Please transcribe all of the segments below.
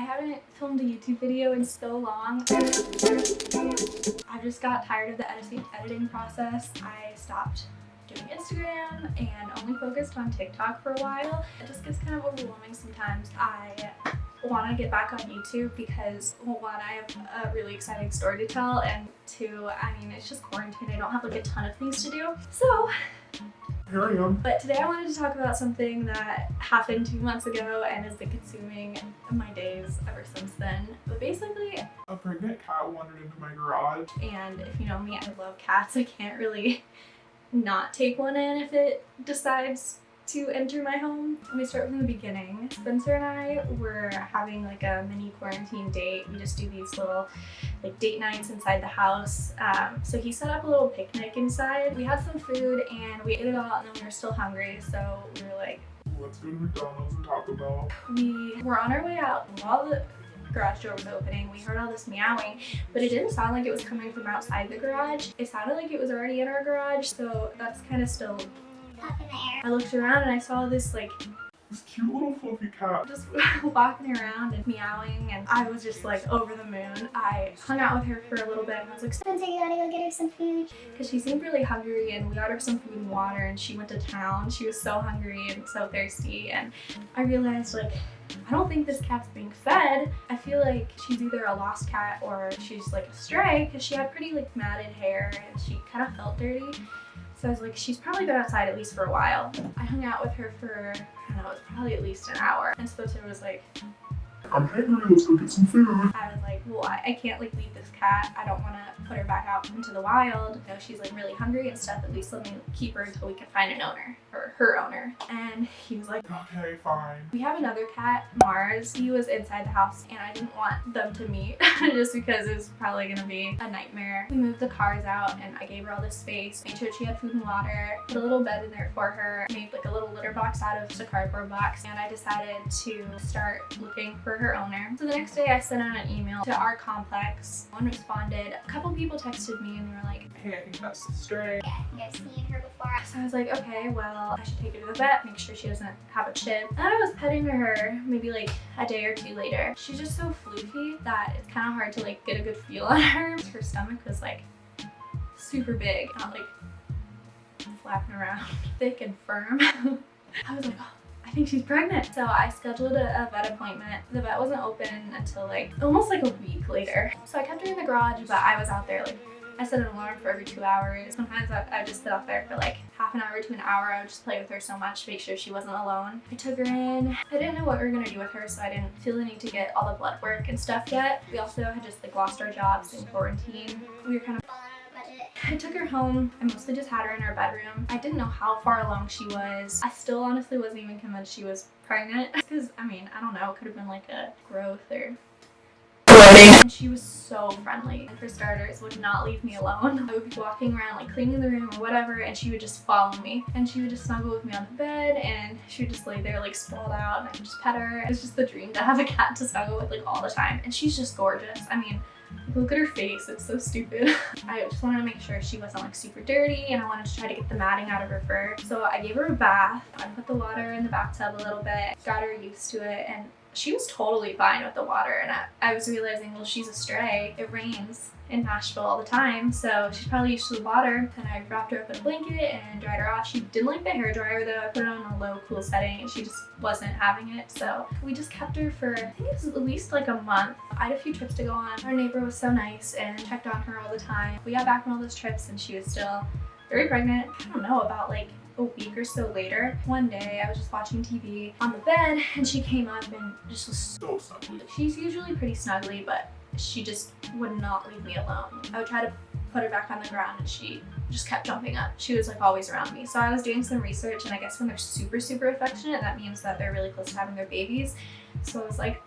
I haven't filmed a YouTube video in so long. I just got tired of the editing process. I stopped doing Instagram and only focused on TikTok for a while. It just gets kind of overwhelming sometimes. I want to get back on YouTube because, well, one, I have a really exciting story to tell, and two, I mean, it's just quarantine. I don't have like a ton of things to do. So here I am. But today I wanted to talk about something that happened 2 months ago and has been consuming my days ever since then. But basically, A pregnant cat wandered into my garage. and if you know me, I love cats. I can't really not take one in if it decides to enter my home. Let me start from the beginning. Spencer and I were having like a mini quarantine date. We just do these little like date nights inside the house. So he set up a little picnic inside. We had some food and we ate it all, and then we were still hungry. So we were like, Let's go to McDonald's and Taco Bell. we were on our way out while the garage door was opening. We heard all this meowing, but it didn't sound like it was coming from outside the garage. It sounded like it was already in our garage, so that's kind of still up in the air. I looked around and I saw this like This cute little fluffy cat. just walking around and meowing, and I was just like over the moon. I hung out with her for a little bit and I was like, Spencer, you wanna go get her some food? because she seemed really hungry, and we got her some food and water, and she went to town. She was so hungry and so thirsty, and I realized like, I don't think this cat's being fed. I feel like she's either a lost cat or she's like a stray, because she had pretty like matted hair and she kind of felt dirty. So I was like, she's probably been outside at least for a while. I hung out with her for, I don't know, it was probably at least an hour. And Spencer was like, I'm hungry, let's go get some food. I was like, well, I can't like leave this cat. I don't want to put her back out into the wild. You know, she's like really hungry and stuff. At least let me keep her until we can find an owner, or her owner. And he was like, Okay, fine. we have another cat, Mars. He was inside the house and I didn't want them to meet just because it was probably gonna be a nightmare. We moved the cars out and I gave her all this space, made sure she had food and water, put a little bed in there for her, made like a little litter box out of just a cardboard box, and I decided to start looking for her owner. So the next day I sent out an email to our complex. One responded. A couple people texted me and they were like, Hey, I think that's the stray. Yeah, I think I've seen her before. so I was like, okay, well, I should take her to the vet, make sure she doesn't have a chip. And I was petting her maybe like a day or two later. She's just so floofy that it's kind of hard to like get a good feel on her. Her stomach was like super big, not like flapping around, thick and firm. I was like, oh, I think she's pregnant. So I scheduled a vet appointment. The vet wasn't open until like almost like a week later. So I kept her in the garage, but I was out there like, I set an alarm for every 2 hours. Sometimes I just sit out there for like half an hour to an hour. I would just play with her so much to make sure she wasn't alone. I took her in. I didn't know what we were gonna do with her, so I didn't feel the need to get all the blood work and stuff yet. We also had just like lost our jobs in quarantine. We were kind of Falling on a budget. I took her home. I mostly just had her in her bedroom. I didn't know how far along she was. I still honestly wasn't even convinced she was pregnant. Because, I mean, I don't know, it could have been like a growth or... And she was so friendly. And for starters, would not leave me alone. I would be walking around like cleaning the room or whatever, and she would just follow me. And she would just snuggle with me on the bed, and she would just lay there like sprawled out, and I would just pet her. It was just the dream to have a cat to snuggle with like all the time. And she's just gorgeous. I mean, look at her face, it's so stupid. I just wanted to make sure she wasn't like super dirty, and I wanted to try to get the matting out of her fur. So I gave her a bath. I put the water in the bathtub a little bit, got her used to it, and she was totally fine with the water. And I was realizing, well, she's a stray. It rains in Nashville all the time, so she's probably used to the water. And I wrapped her up in a blanket and dried her off. She didn't like the hair dryer though. I put it on a low cool setting and she just wasn't having it. So we just kept her for, I think it was at least like a month. I had a few trips to go on. Our neighbor was so nice and checked on her all the time. We got back from all those trips and she was still very pregnant. I don't know, about like a week or so later, one day I was just watching TV on the bed and she came up and just was So snuggly. she's usually pretty snuggly, but she just would not leave me alone. I would try to put her back on the ground and she just kept jumping up. She was like always around me. So I was doing some research, and I guess when they're super, super affectionate, that means that they're really close to having their babies. So I was like,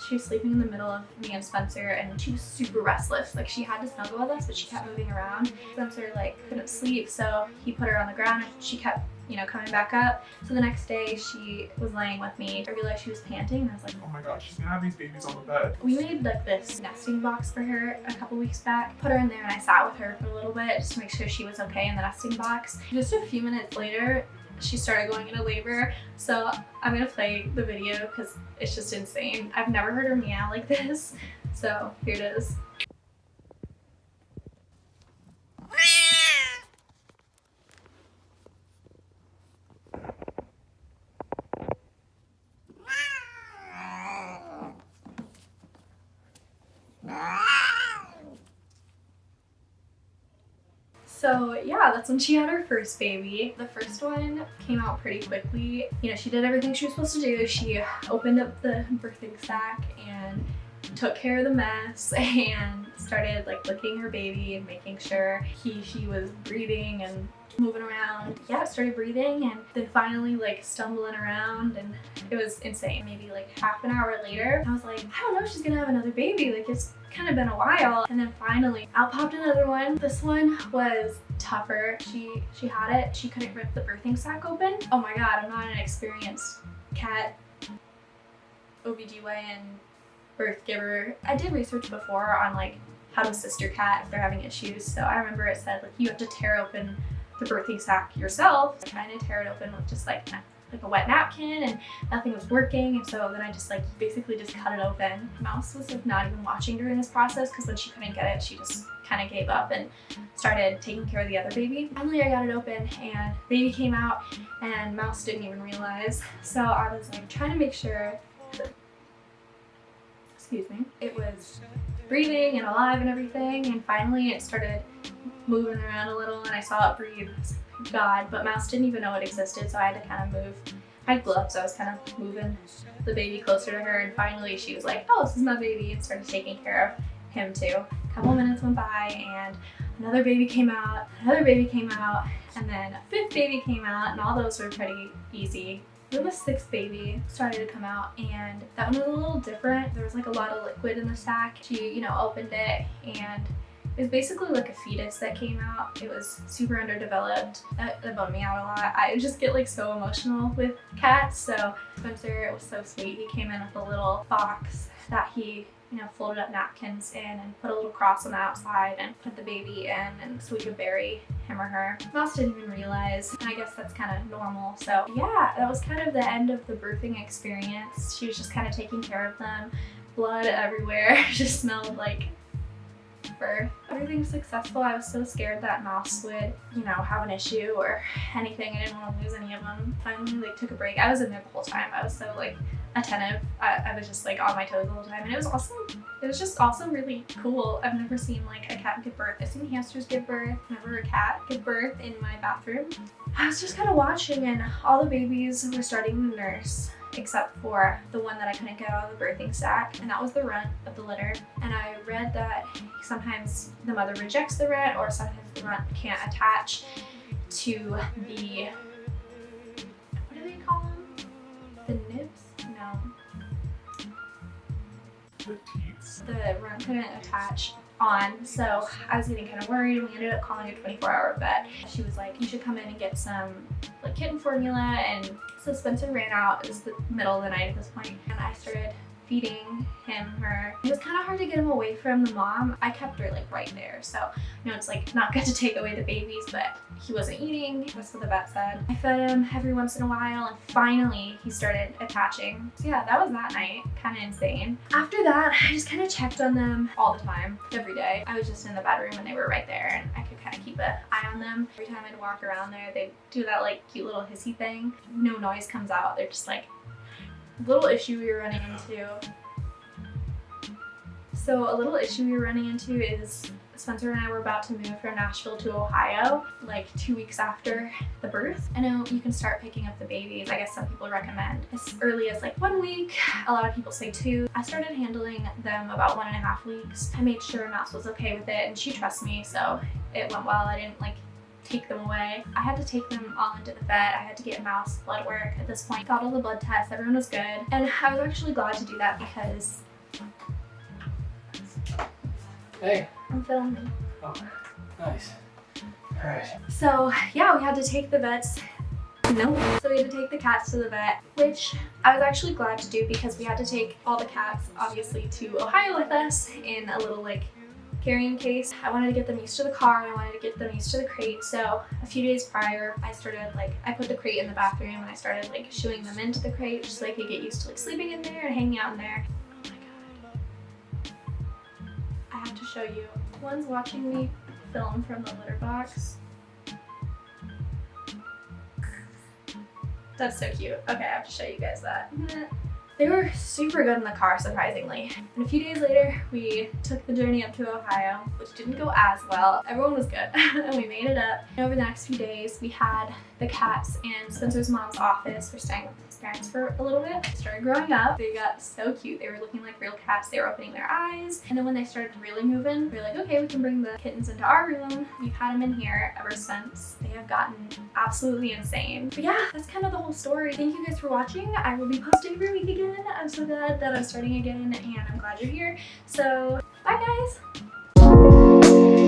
she was sleeping in the middle of me and Spencer, and she was super restless. Like, she had to snuggle with us, but she kept moving around. Spencer like couldn't sleep, so he put her on the ground and she kept, you know, coming back up. So the next day she was laying with me. I realized she was panting, and I was like, Oh my god, she's gonna have these babies on the bed. we made like this nesting box for her a couple weeks back. Put her in there and I sat with her for a little bit just to make sure she was okay in the nesting box. Just a few minutes later, she started going into labor. So I'm gonna play the video because it's just insane. I've never heard her meow like this. So here it is. So yeah, that's when she had her first baby. The first one came out pretty quickly. You know, she did everything she was supposed to do. She opened up the birthing sac and took care of the mess and started like licking her baby and making sure she was breathing and moving around. Yeah, started breathing and then finally like stumbling around, and it was insane. Maybe like half an hour later, I was like, I don't know, she's gonna have another baby. Like it's kind of been a while. And then finally out popped another one. This one was tougher. She had it. She couldn't rip the birthing sac open. Oh my god, I'm not an experienced cat OBGYN birth giver. I did research before on like how to assist your cat if they're having issues. So I remember it said like you have to tear open the birthing sac yourself. Trying to tear it open with just like a wet napkin, and nothing was working, and so then I just like basically just cut it open. Mouse was like not even watching during this process because when she couldn't get it, she just kind of gave up and started taking care of the other baby. Finally I got it open and baby came out, and Mouse didn't even realize. So I was like trying to make sure, excuse me, it was breathing and alive and everything, and finally it started moving around a little and I saw it breathe. God, but Mouse didn't even know it existed, so I had to kind of move. I had gloves, so I was kind of moving the baby closer to her, and finally she was like, oh, this is my baby, and started taking care of him too. A couple minutes went by and another baby came out, and then a fifth baby came out, and all those were pretty easy. Then the sixth baby started to come out, and that one was a little different. There was like a lot of liquid in the sac. She, you know, opened it, and it was basically like a fetus that came out. It was super underdeveloped. That bummed me out a lot. I just get like so emotional with cats. So Spencer, it was so sweet. He came in with a little box that he, you know, folded up napkins in and put a little cross on the outside and put the baby in, and so we could bury him or her. Mouse didn't even realize, and I guess that's kind of normal. So yeah, that was kind of the end of the birthing experience. She was just kind of taking care of them. Blood everywhere. Just smelled like birth. Everything's successful. I was so scared that Mouse would, you know, have an issue or anything. I didn't want to lose any of them. Finally, like, took a break. I was in there the whole time. I was so like attentive. I was just like on my toes the whole time, and it was awesome. It was just also really cool. I've never seen like a cat give birth. I've seen hamsters give birth, never a cat give birth in my bathroom. I was just kind of watching, and all the babies were starting to nurse, except for the one that I couldn't get out of the birthing sac, and that was the runt of the litter. And I read that sometimes the mother rejects the runt, or sometimes the runt can't attach to the, what do they call them? The nibs? No. The teats. The runt couldn't attach on, so I was getting kind of worried. We ended up calling a 24-hour vet. She was like, you should come in and get some like kitten formula, and so Spencer ran out. It was the middle of the night at this point, and I started feeding her. It was kind of hard to get him away from the mom. I kept her like right there, so you know, it's like not good to take away the babies, but he wasn't eating. That's what the vet said. I fed him every once in a while, and finally he started attaching. So yeah, that was that night. Kind of insane. After that, I just kind of checked on them all the time, every day. I was just in the bedroom and they were right there, and I could kind of keep an eye on them. Every time I'd walk around there, they'd do that like cute little hissy thing. No noise comes out. They're just like, little issue we were running into. So a little issue we were running into is Spencer and I were about to move from Nashville to Ohio like 2 weeks after the birth. I know you can start picking up the babies. I guess some people recommend as early as like 1 week. A lot of people say 2. I started handling them about 1.5 weeks. I made sure Mouse was okay with it, and she trusts me, so it went well. I didn't like take them away. I had to take them all into the vet. I had to get Mouse blood work at this point. Got all the blood tests, everyone was good. And I was actually glad to do that because Hey. I'm filming. Oh, nice. Alright. So yeah, we had to take the vets. No. So we had to take the cats to the vet, which I was actually glad to do because we had to take all the cats obviously to Ohio with us in a little like carrying case. I wanted to get them used to the car. I wanted to get them used to the crate. So a few days prior, I put the crate in the bathroom and I started like shooing them into the crate just so they could get used to like sleeping in there and hanging out in there. Oh my god. I have to show you. One's watching me film from the litter box. That's so cute. Okay, I have to show you guys that. They were super good in the car, surprisingly. And a few days later, we took the journey up to Ohio, which didn't go as well. Everyone was good, and we made it up. And over the next few days, we had the cats in Spencer's mom's office. We're staying with his parents for a little bit. They started growing up. They got so cute. They were looking like real cats. They were opening their eyes. And then when they started really moving, we were like, okay, we can bring the kittens into our room. We've had them in here ever since. They have gotten absolutely insane. But yeah, that's kind of the whole story. Thank you guys for watching. I will be posting every week again. I'm so glad that I'm starting again, and I'm glad you're here. So, bye guys!